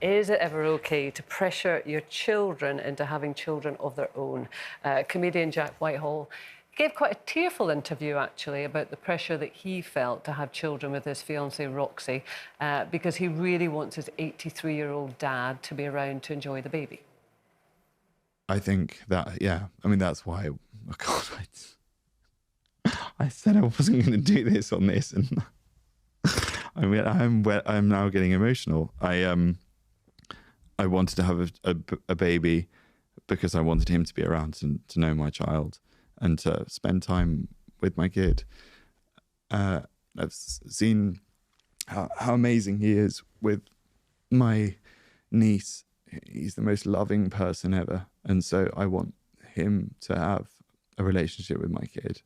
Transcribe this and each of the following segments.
Is it ever okay to pressure your children into having children of their own? Comedian Jack Whitehall gave quite a tearful interview, actually, about the pressure that he felt to have children with his fiancée, Roxy, because he really wants his 83-year-old dad to be around to enjoy the baby. I think that, yeah, I mean, that's why, oh God, I said I wasn't going to do this on this, and I mean, I'm now getting emotional. I wanted to have a baby because I wanted him to be around to know my child and to spend time with my kid. I've seen how amazing he is with my niece. He's the most loving person ever. And so I want him to have a relationship with my kid.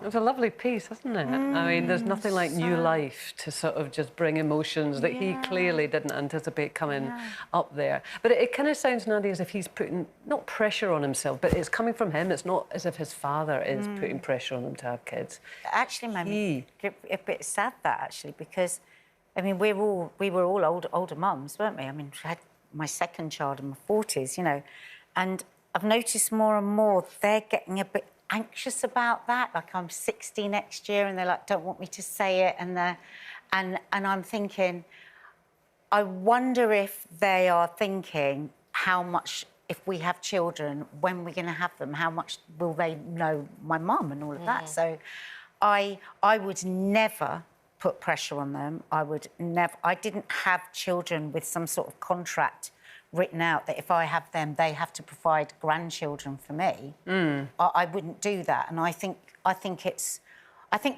It's a lovely piece, isn't it? I mean, there's nothing like new life to sort of just bring emotions that he clearly didn't anticipate coming up there. But it kind of sounds, Nadia, as if he's putting, not pressure on himself, but it's coming from him. It's not as if his father is putting pressure on him to have kids. Actually made me a bit sad, that, actually, because, I mean, we were all older mums, weren't we? I mean, I had my second child in my 40s, you know, and I've noticed more and more they're getting a bit anxious about that. Like, I'm 60 next year, and they're like, don't want me to say it, and I'm thinking, I wonder if they are thinking how much, if we have children, when we're going to have them, how much will they know my mum and all of that. So I would never put pressure on them. I didn't have children with some sort of contract written out that if I have them, they have to provide grandchildren for me. I wouldn't do that. And I think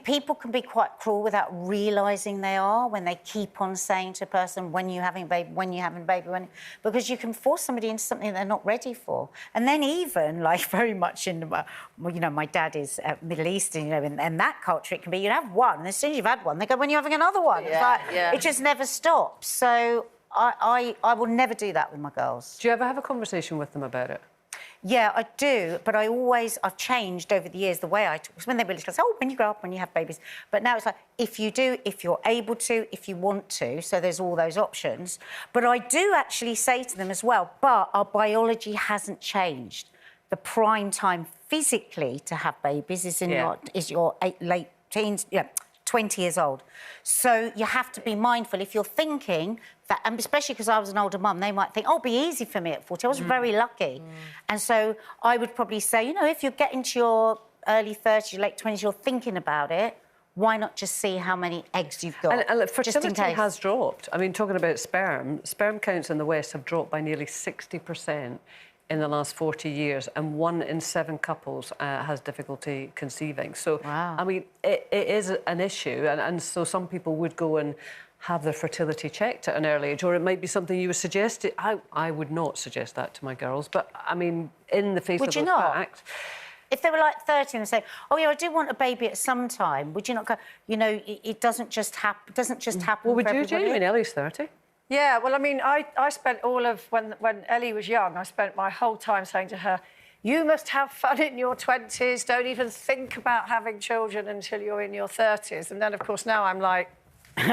people can be quite cruel without realising they are, when they keep on saying to a person, when you're having a baby, because you can force somebody into something they're not ready for. And then even, like, very much in, you know, my dad is Middle Eastern, you know, and that culture, it can be, you have one, and as soon as you've had one, they go, when you're having another one. It just never stops. So I will never do that with my girls. Do you ever have a conversation with them about it? Yeah, I do, but I've changed over the years the way I talk. Because when they were little, I said, oh, when you grow up, when you have babies. But now it's like, if you do, if you're able to, if you want to, so there's all those options. But I do actually say to them as well, but our biology hasn't changed. The prime time physically to have babies is in your late teens, 20 years old. So you have to be mindful. If you're thinking that, and especially because I was an older mum, they might think, oh, it'll be easy for me at 40. I was very lucky. And so I would probably say, you know, if you're getting to your early 30s, late 20s, you're thinking about it, why not just see how many eggs you've got? And fertility has dropped. I mean, talking about sperm counts in the West have dropped by nearly 60% in the last 40 years, and 1 in 7 couples has difficulty conceiving. So, I mean, it is an issue, and so some people would go and have their fertility checked at an early age, or it might be something you would suggest. I would not suggest that to my girls, but, I mean, in the face of the fact... If they were like 30 and they say, oh, yeah, I do want a baby at some time, would you not go, you know, it doesn't just happen, What would you do? I mean, Ellie's 30. Yeah, well, I mean, I spent all of... When Ellie was young, I spent my whole time saying to her, you must have fun in your 20s, don't even think about having children until you're in your 30s. And then, of course, now I'm like... and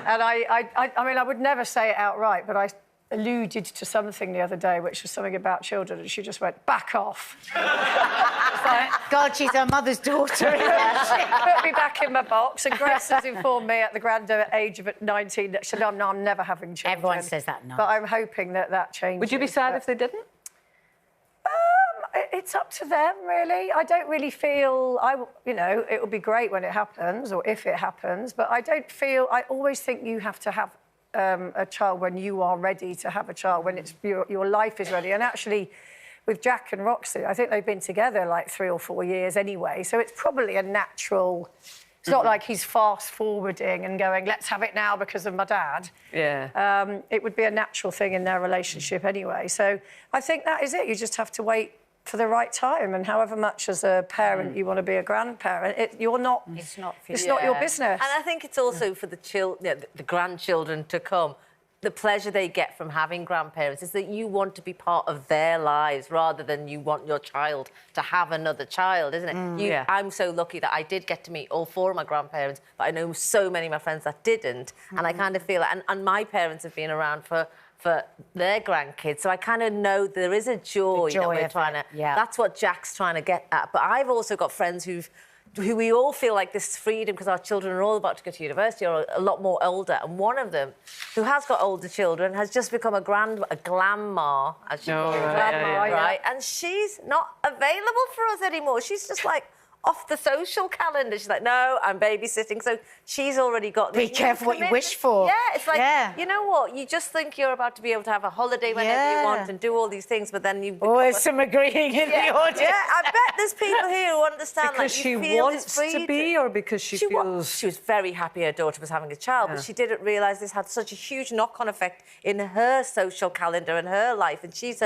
I mean, I would never say it outright, but I alluded to something the other day, which was something about children, and she just went, back off. Like, God, she's her mother's daughter. She put me back in my box, and Grace has informed me at the grand age of 19 that she said, no, I'm never having children. Everyone says that now. But I'm hoping that changes. Would you be sad if they didn't? It's up to them, really. I don't really feel... you know, it will be great when it happens, or if it happens, but I don't feel... I always think you have to have a child when you are ready to have a child, when it's your life is ready. And actually, with Jack and Roxy, I think they've been together like 3 or 4 years anyway, so it's probably a natural... It's not like he's fast-forwarding and going, let's have it now because of my dad. Yeah. It would be a natural thing in their relationship anyway. So I think that is it. You just have to wait for the right time, and however much as a parent you want to be a grandparent, it's not your business. And I think it's also for the grandchildren to come. the pleasure they get from having grandparents is that you want to be part of their lives rather than you want your child to have another child, isn't it? Yeah. I'm so lucky that I did get to meet all 4 of my grandparents, but I know so many of my friends that didn't, and I kind of feel it. And my parents have been around for their grandkids, so I kind of know there is a joy that we're trying to... Yeah. That's what Jack's trying to get at. But I've also got friends who we all feel like this freedom because our children are all about to go to university or a lot more older. And one of them, who has got older children, has just become a grandma, as she calls it, right? And she's not available for us anymore. She's just like off the social calendar. She's like, no, I'm babysitting. So she's already got... Be careful what you wish for. Yeah, it's like, you know what? You just think you're about to be able to have a holiday whenever you want and do all these things, but then you... Oh, there's some agreeing in the audience. Yeah, I bet there's people here who understand because like, she you feel wants this freedom. to be, or because she feels... She was very happy her daughter was having a child, but she didn't realise this had such a huge knock-on effect in her social calendar and her life. And she's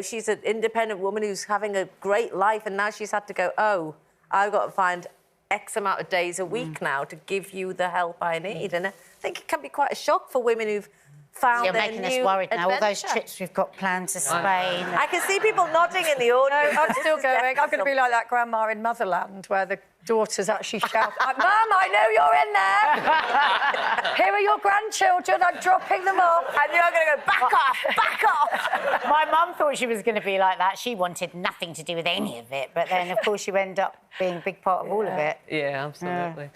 she's an independent woman who's having a great life, and now she's had to go, oh, I've got to find X amount of days a week now to give you the help I need. And I think it can be quite a shock for women who've found You're their making new us worried now. All those adventure. trips we've got planned to Spain. I can see people nodding in the audience. I'm still going. I'm going to be like that grandma in Motherland where the daughters actually shout, Mum, I know you're in there. Here are your grandchildren. I'm dropping them off. And you're going to go, back off, back off. My mum thought she was going to be like that. She wanted nothing to do with any of it. But then, of course, you end up being a big part of all of it. Yeah, absolutely.